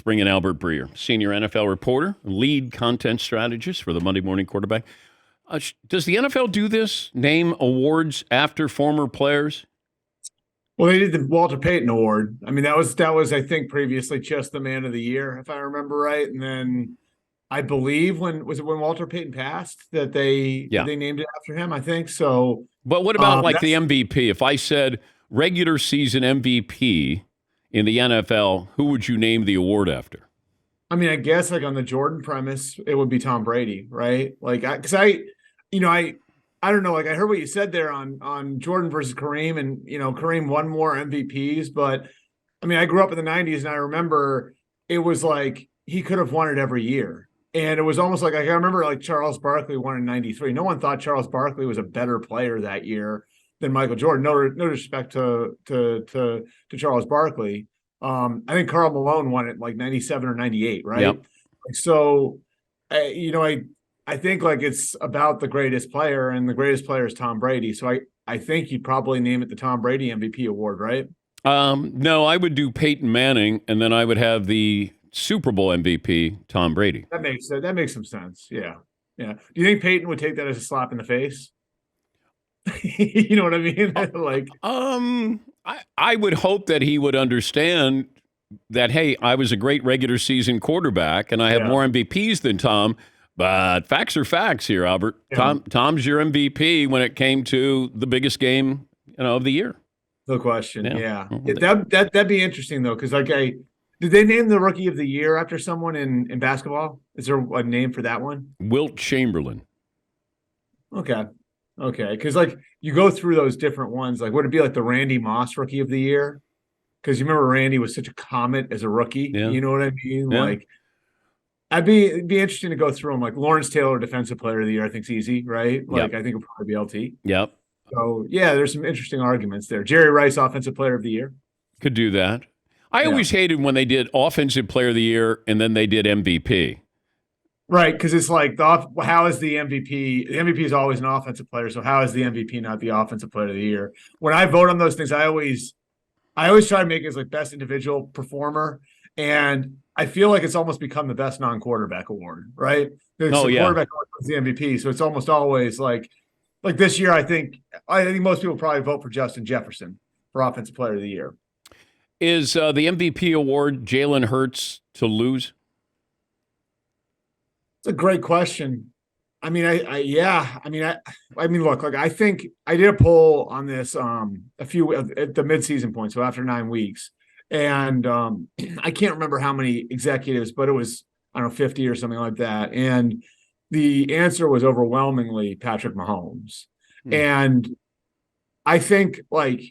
bring in Albert Breer, senior NFL reporter, lead content strategist for the Monday Morning Quarterback. Does the NFL do this? Name awards after former players? Well, they did the Walter Payton Award. I mean, that was I think previously just the Man of the Year, if I remember right. And then I believe when Walter Payton passed that they named it after him. I think so. But what about like the MVP? If I said regular season MVP in the NFL, who would you name the award after? I mean, I guess like on the Jordan premise, it would be Tom Brady, right? Like, I don't know. Like I heard what you said there on Jordan versus Kareem, and Kareem won more MVPs, but I mean, I grew up in the '90s, and I remember it was like he could have won it every year, and it was almost like I remember like Charles Barkley won in '93. No one thought Charles Barkley was a better player that year than Michael Jordan. No respect to Charles Barkley. I think Karl Malone won it like '97 or '98, right? Yep. So, I think like it's about the greatest player, and the greatest player is Tom Brady. So I think you'd probably name it the Tom Brady MVP award, right? No, I would do Peyton Manning, and then I would have the Super Bowl MVP, Tom Brady. That makes some sense. Yeah. Do you think Peyton would take that as a slap in the face? You know what I mean? Like, I would hope that he would understand that, hey, I was a great regular season quarterback, and I have more MVPs than Tom. But facts are facts here, Albert. Yeah. Tom's your MVP when it came to the biggest game, of the year. No question. Yeah. That'd be interesting though, because did they name the Rookie of the Year after someone in basketball? Is there a name for that one? Wilt Chamberlain. Okay, because like you go through those different ones. Like, would it be like the Randy Moss Rookie of the Year? Because you remember Randy was such a comet as a rookie. Yeah. You know what I mean? Yeah. Like. It'd be interesting to go through them. Like Lawrence Taylor, Defensive Player of the Year, I think's easy, right? Like I think it'll probably be LT. Yep. So there's some interesting arguments there. Jerry Rice, Offensive Player of the Year, could do that. I always hated when they did Offensive Player of the Year and then they did MVP. Right, because it's like how is the MVP? The MVP is always an offensive player, so how is the MVP not the Offensive Player of the Year? When I vote on those things, I always try to make it as like best individual performer, and I feel like it's almost become the best non-quarterback award, right? Quarterback is the MVP, so it's almost always like this year. I think most people probably vote for Justin Jefferson for Offensive Player of the Year. Is the MVP award Jalen Hurts to lose? It's a great question. I mean, look, like I think I did a poll on this a few at the midseason point, so after 9 weeks. And I can't remember how many executives, but it was, I don't know, 50 or something like that. And the answer was overwhelmingly Patrick Mahomes. And I think like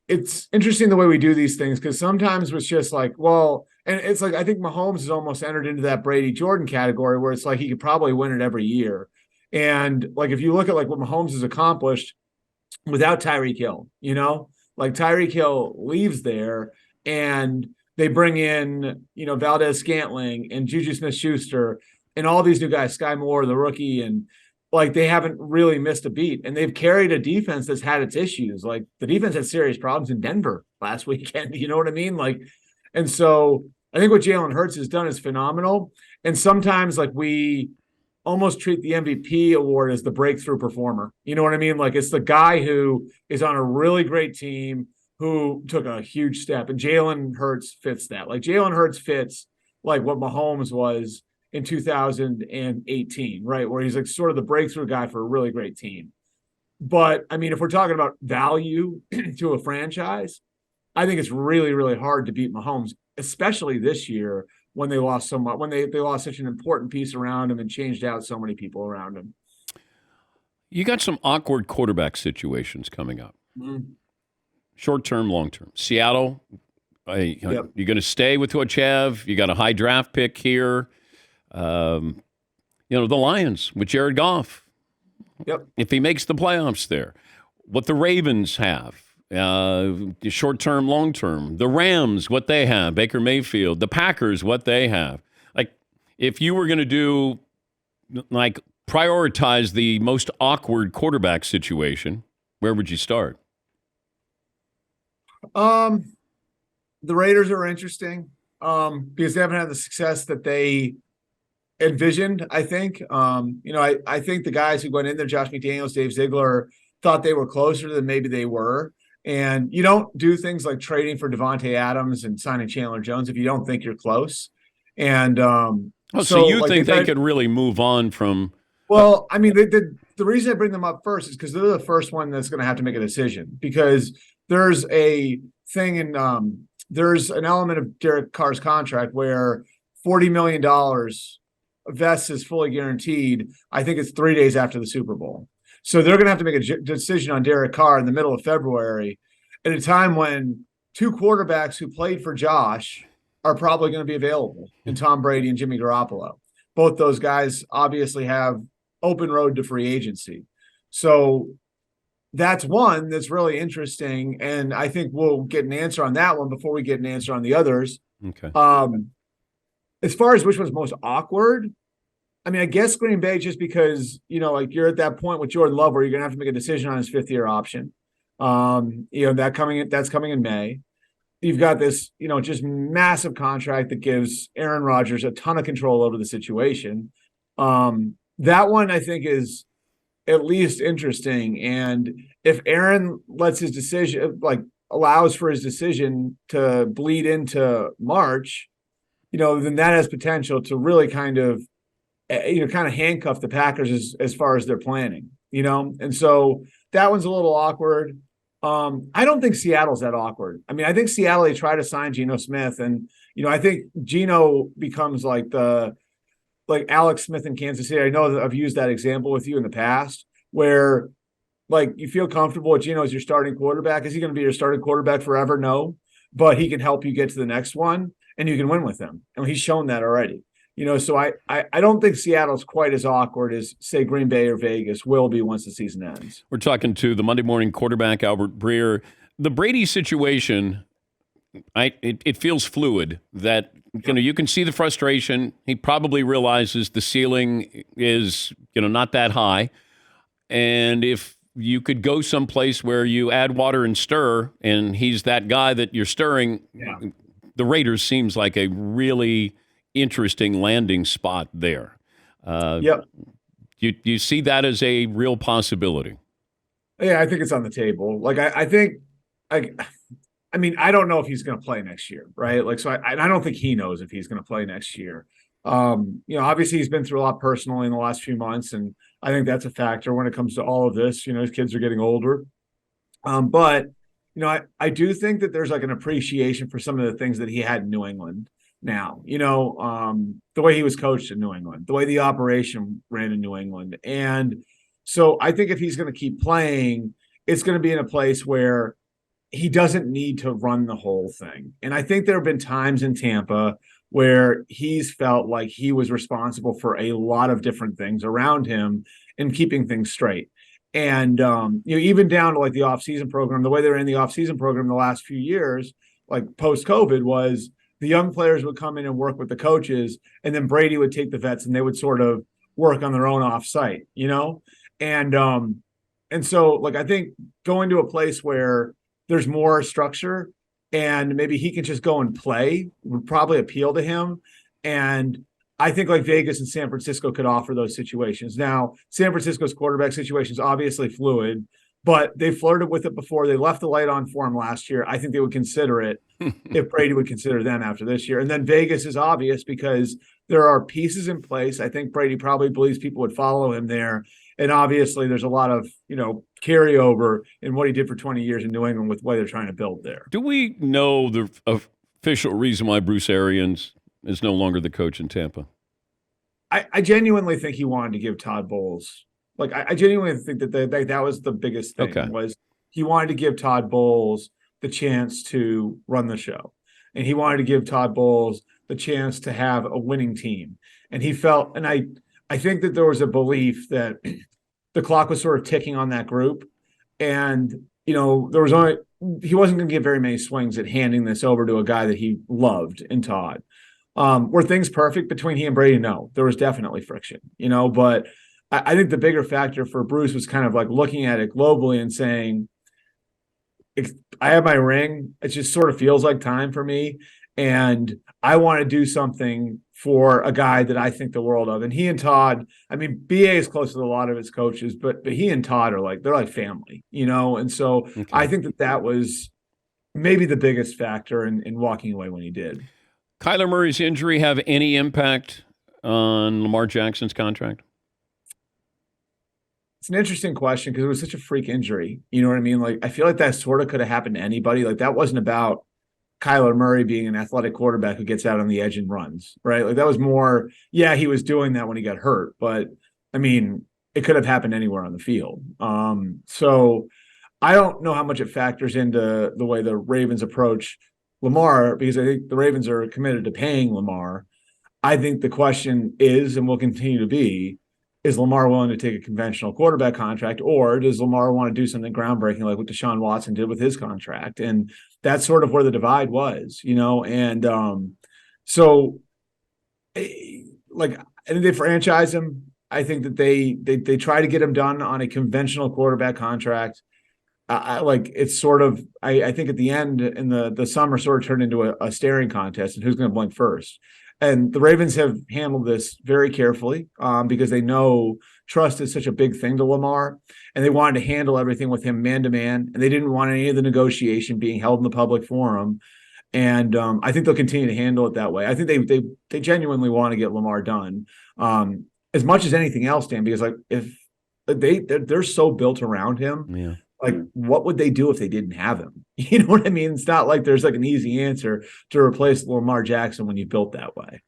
it's interesting the way we do these things, because sometimes it's just like, well, and it's like I think Mahomes has almost entered into that Brady Jordan category where it's like he could probably win it every year. And like if you look at like what Mahomes has accomplished without Tyreek Hill, like Tyreek Hill leaves there. And they bring in, Valdez Scantling and Juju Smith-Schuster and all these new guys, Sky Moore, the rookie, and like they haven't really missed a beat. And they've carried a defense that's had its issues. Like the defense had serious problems in Denver last weekend. You know what I mean? Like, and so I think what Jalen Hurts has done is phenomenal. And sometimes like we almost treat the MVP award as the breakthrough performer. You know what I mean? Like it's the guy who is on a really great team who took a huge step, and Jalen Hurts fits that. Like Jalen Hurts fits like what Mahomes was in 2018, right? Where he's like sort of the breakthrough guy for a really great team. But I mean, if we're talking about value to a franchise, I think it's really, really hard to beat Mahomes, especially this year when they lost so much, when they lost such an important piece around him and changed out so many people around him. You got some awkward quarterback situations coming up. Mm-hmm. Short-term, long-term. Seattle, you're going to stay with what you have. You got a high draft pick here. The Lions with Jared Goff. Yep. If he makes the playoffs there. What the Ravens have. Short-term, long-term. The Rams, what they have. Baker Mayfield. The Packers, what they have. Like, if you were going to do, like, prioritize the most awkward quarterback situation, where would you start? The Raiders are interesting. because they haven't had the success that they envisioned, I think. I think the guys who went in there, Josh McDaniels, Dave Ziegler, thought they were closer than maybe they were. And you don't do things like trading for Devontae Adams and signing Chandler Jones if you don't think you're close. And So you think they could really move on from? Well, I mean, the reason I bring them up first is because they're the first one that's going to have to make a decision, because there's a thing in there's an element of Derek Carr's contract where $40 million vests is fully guaranteed. I think it's 3 days after the Super Bowl. So they're going to have to make a decision on Derek Carr in the middle of February at a time when two quarterbacks who played for Josh are probably going to be available in Tom Brady and Jimmy Garoppolo. Both those guys obviously have open road to free agency. So that's one that's really interesting. And I think we'll get an answer on that one before we get an answer on the others. Okay. As far as which one's most awkward, I mean, I guess Green Bay, just because, like you're at that point with Jordan Love where you're going to have to make a decision on his 5th-year option. That's coming in May. You've got this, just massive contract that gives Aaron Rodgers a ton of control over the situation. That one I think is at least interesting. And if Aaron lets his decision, allows for his decision to bleed into March, then that has potential to really kind of handcuff the Packers as far as their planning, and so that one's a little awkward. I don't think Seattle's that awkward. I mean, I think Seattle, they try to sign Geno Smith, and I think Geno becomes like Alex Smith in Kansas City. I know that I've used that example with you in the past, where you feel comfortable with Geno as your starting quarterback. Is he going to be your starting quarterback forever? No, but he can help you get to the next one, and you can win with him, and he's shown that already. So I don't think Seattle's quite as awkward as, say, Green Bay or Vegas will be once the season ends. We're talking to the Monday morning quarterback, Albert Breer. The Brady situation, it feels fluid. That you can see the frustration. He probably realizes the ceiling is not that high, and if you could go someplace where you add water and stir, and he's that guy that you're stirring, the Raiders seems like a really interesting landing spot there. Yep. You see that as a real possibility? Yeah, I think it's on the table. I mean, I don't know if he's going to play next year, right? I don't think he knows if he's going to play next year. Obviously he's been through a lot personally in the last few months, and I think that's a factor when it comes to all of this. His kids are getting older. But I do think that there's an appreciation for some of the things that he had in New England. Now, the way he was coached in New England, the way the operation ran in New England. And so I think if he's going to keep playing, it's going to be in a place where he doesn't need to run the whole thing. And I think there have been times in Tampa where he's felt like he was responsible for a lot of different things around him and keeping things straight. And, even down to the offseason program, the way they ran the offseason program the last few years, post-COVID, was the young players would come in and work with the coaches, and then Brady would take the vets and they would sort of work on their own off-site, And so I think going to a place where there's more structure and maybe he can just go and play would probably appeal to him. And I think Vegas and San Francisco could offer those situations. Now, San Francisco's quarterback situation is obviously fluid, but they flirted with it before. They left the light on for him last year. I think they would consider it if Brady would consider them after this year. And then Vegas is obvious because there are pieces in place. I think Brady probably believes people would follow him there. And obviously there's a lot of, carryover in what he did for 20 years in New England with what they're trying to build there. Do we know the official reason why Bruce Arians is no longer the coach in Tampa? I genuinely think he wanted to give Todd Bowles. I genuinely think that was the biggest thing. Was he wanted to give Todd Bowles the chance to run the show. And he wanted to give Todd Bowles the chance to have a winning team. And he felt, and I think that there was a belief that the clock was sort of ticking on that group. And, he wasn't going to get very many swings at handing this over to a guy that he loved in Todd. Were things perfect between he and Brady? No, there was definitely friction, but I think the bigger factor for Bruce was kind of looking at it globally and saying, I have my ring. It just sort of feels like time for me. And I want to do something for a guy that I think the world of. And he and Todd, I mean, BA is close to a lot of his coaches, but he and Todd are like, they're like family, And so I think that was maybe the biggest factor in walking away when he did. Kyler Murray's injury have any impact on Lamar Jackson's contract? It's an interesting question because it was such a freak injury. You know what I mean? Like, I feel like that sort of could have happened to anybody. Like, that wasn't about Kyler Murray being an athletic quarterback who gets out on the edge and runs, right? Like, that was more, he was doing that when he got hurt, but I mean, it could have happened anywhere on the field. So I don't know how much it factors into the way the Ravens approach Lamar, because I think the Ravens are committed to paying Lamar. I think the question is, and will continue to be, is Lamar willing to take a conventional quarterback contract, or does Lamar want to do something groundbreaking like what Deshaun Watson did with his contract? And that's sort of where the divide was, and so like, I think they franchise him. I think that they try to get him done on a conventional quarterback contract. It's sort of, I think at the end in the summer sort of turned into a staring contest and who's going to blink first. And the Ravens have handled this very carefully because they know trust is such a big thing to Lamar, and they wanted to handle everything with him man to man, and they didn't want any of the negotiation being held in the public forum. And I think they'll continue to handle it that way. I think they genuinely want to get Lamar done as much as anything else, Dan, because like if they're so built around him. Yeah. Like, what would they do if they didn't have him? You know what I mean? It's not like there's like an easy answer to replace Lamar Jackson when you built that way.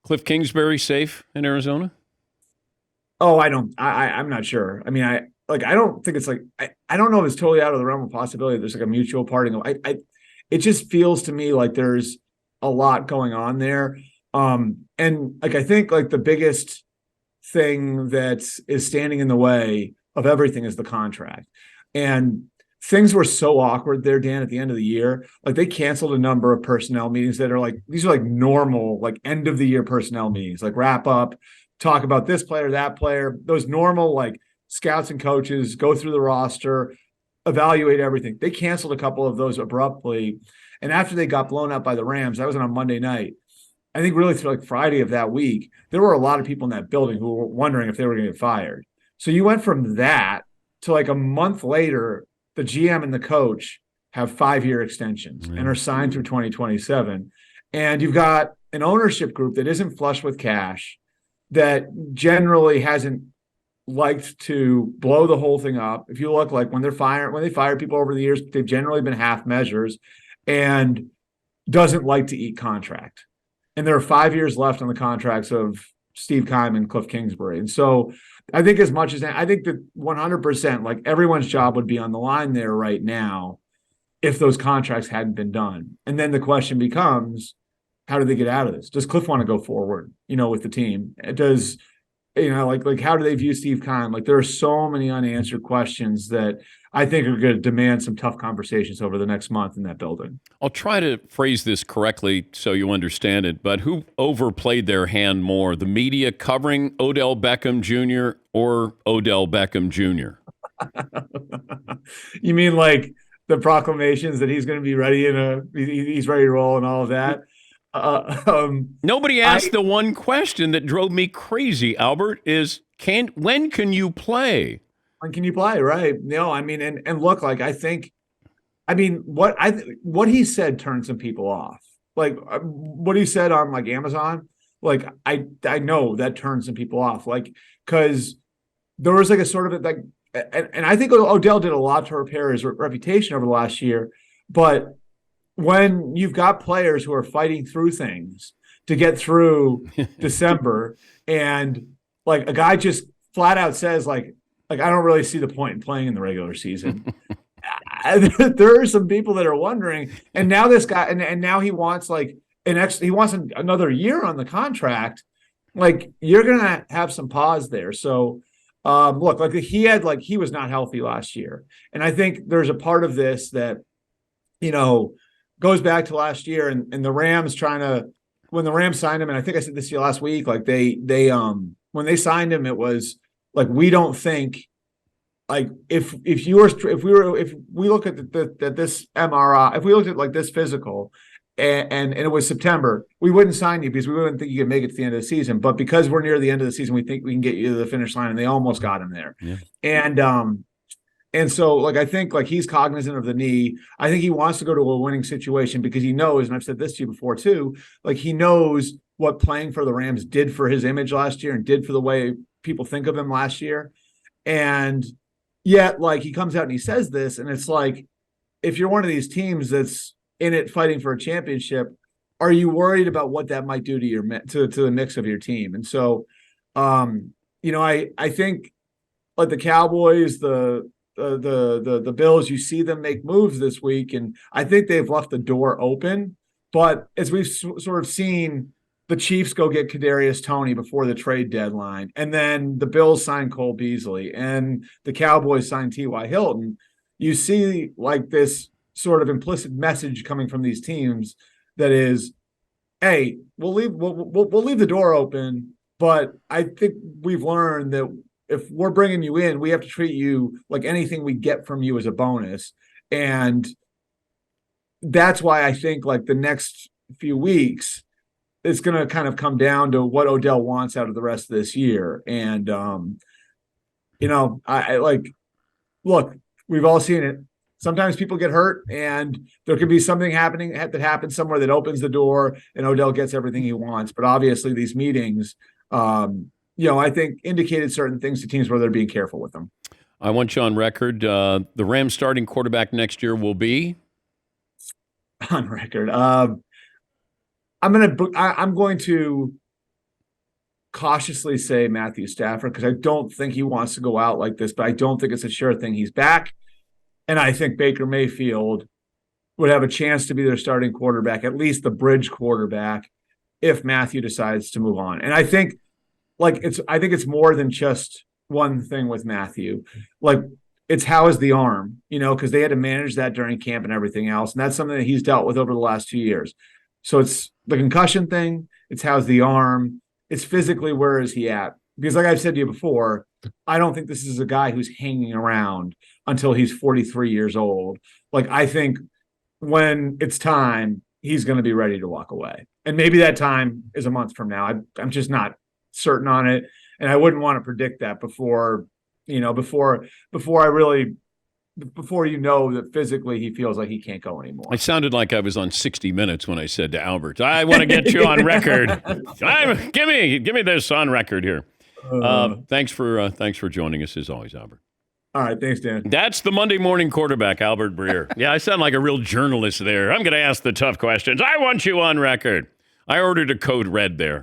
Cliff Kingsbury safe in Arizona? Oh, I'm not sure. I mean, I don't think it's like, I don't know if it's totally out of the realm of possibility. There's like a mutual parting. It just feels to me like there's a lot going on there. And like, I think like the biggest thing that is standing in the way of everything is the contract. And things were so awkward there, Dan, at the end of the year. Like, they canceled a number of personnel meetings that are like, these are like normal, like end of the year personnel meetings, like wrap up, talk about this player, that player, those normal like scouts and coaches, go through the roster, evaluate everything. They canceled a couple of those abruptly. And after they got blown out by the Rams, that was on a Monday night. I think really through like Friday of that week, there were a lot of people in that building who were wondering if they were going to get fired. So you went from that to like a month later, the GM and the coach have 5-year extensions and are signed through 2027. And you've got an ownership group that isn't flush with cash, that generally hasn't liked to blow the whole thing up. If you look like when they fire people over the years, they've generally been half measures, and doesn't like to eat contract. And there are 5 years left on the contracts of Steve Keim and Cliff Kingsbury. And so I think as much as I think that 100%, like everyone's job would be on the line there right now if those contracts hadn't been done. And then the question becomes, how do they get out of this? Does Cliff want to go forward, with the team? Does, like how do they view Steve Keim? Like, there are so many unanswered questions that I think are going to demand some tough conversations over the next month in that building. I'll try to phrase this correctly so you understand it, but who overplayed their hand more, the media covering Odell Beckham Jr. or Odell Beckham Jr.? You mean like the proclamations that he's going to be ready he's ready to roll and all of that? Nobody asked the one question that drove me crazy, Albert, is when can you play? When can you play? Right. No, I mean, and look, like, what he said turned some people off. Like, what he said on like Amazon, like, I know that turned some people off. Like, cause there was like a sort of like, and I think Odell did a lot to repair his reputation over the last year, but when you've got players who are fighting through things to get through December, and like a guy just flat out says like I don't really see the point in playing in the regular season. There are some people that are wondering, and now this guy, and now he wants like he wants another year on the contract. Like, you're gonna have some pause there. So look, like he was not healthy last year, and I think there's a part of this that goes back to last year, and the Rams when the Rams signed him, and I think I said this to you last week, like they when they signed him, it was like, we don't think, like, if we look at this MRI, if we looked at like this physical, and it was September, we wouldn't sign you because we wouldn't think you could make it to the end of the season. But because we're near the end of the season, we think we can get you to the finish line, and they almost got him there. Yeah. And so, like, I think, like, he's cognizant of the knee. I think he wants to go to a winning situation because he knows, and I've said this to you before too, like, he knows what playing for the Rams did for his image last year and did for the way people think of him last year. And yet, like, he comes out and he says this, and it's like, if you're one of these teams that's in it fighting for a championship, are you worried about what that might do to your to the mix of your team? And so, I think, like, the Cowboys, the Bills, you see them make moves this week, and I think they've left the door open. But as we've sort of seen, the Chiefs go get Kadarius Toney before the trade deadline, and then the Bills sign Cole Beasley, and the Cowboys sign T.Y. Hilton. You see, like, this sort of implicit message coming from these teams that is, hey, we'll leave the door open, but I think we've learned that if we're bringing you in, we have to treat you like anything we get from you as a bonus. And that's why I think, like, the next few weeks, it's going to kind of come down to what Odell wants out of the rest of this year. And, I like, look, we've all seen it. Sometimes people get hurt, and there could be something happening that happens somewhere that opens the door and Odell gets everything he wants. But obviously these meetings, I think indicated certain things to teams where they're being careful with them. I want you on record. The Rams starting quarterback next year will be? On record. I'm going to cautiously say Matthew Stafford, because I don't think he wants to go out like this, but I don't think it's a sure thing he's back. And I think Baker Mayfield would have a chance to be their starting quarterback, at least the bridge quarterback, if Matthew decides to move on. And I think, like, it's more than just one thing with Matthew. Like, it's how is the arm, because they had to manage that during camp and everything else. And that's something that he's dealt with over the last 2 years. So it's the concussion thing. It's how's the arm. It's physically, where is he at? Because, like I've said to you before, I don't think this is a guy who's hanging around until he's 43 years old. Like, I think when it's time, he's going to be ready to walk away. And maybe that time is a month from now. I'm just not certain on it. And I wouldn't want to predict that before that physically he feels like he can't go anymore. I sounded like I was on 60 Minutes when I said to Albert, I want to get you on record. Give me this on record here. Thanks for joining us as always, Albert. All right, thanks, Dan. That's the Monday morning quarterback, Albert Breer. Yeah, I sound like a real journalist there. I'm going to ask the tough questions. I want you on record. I ordered a code red there.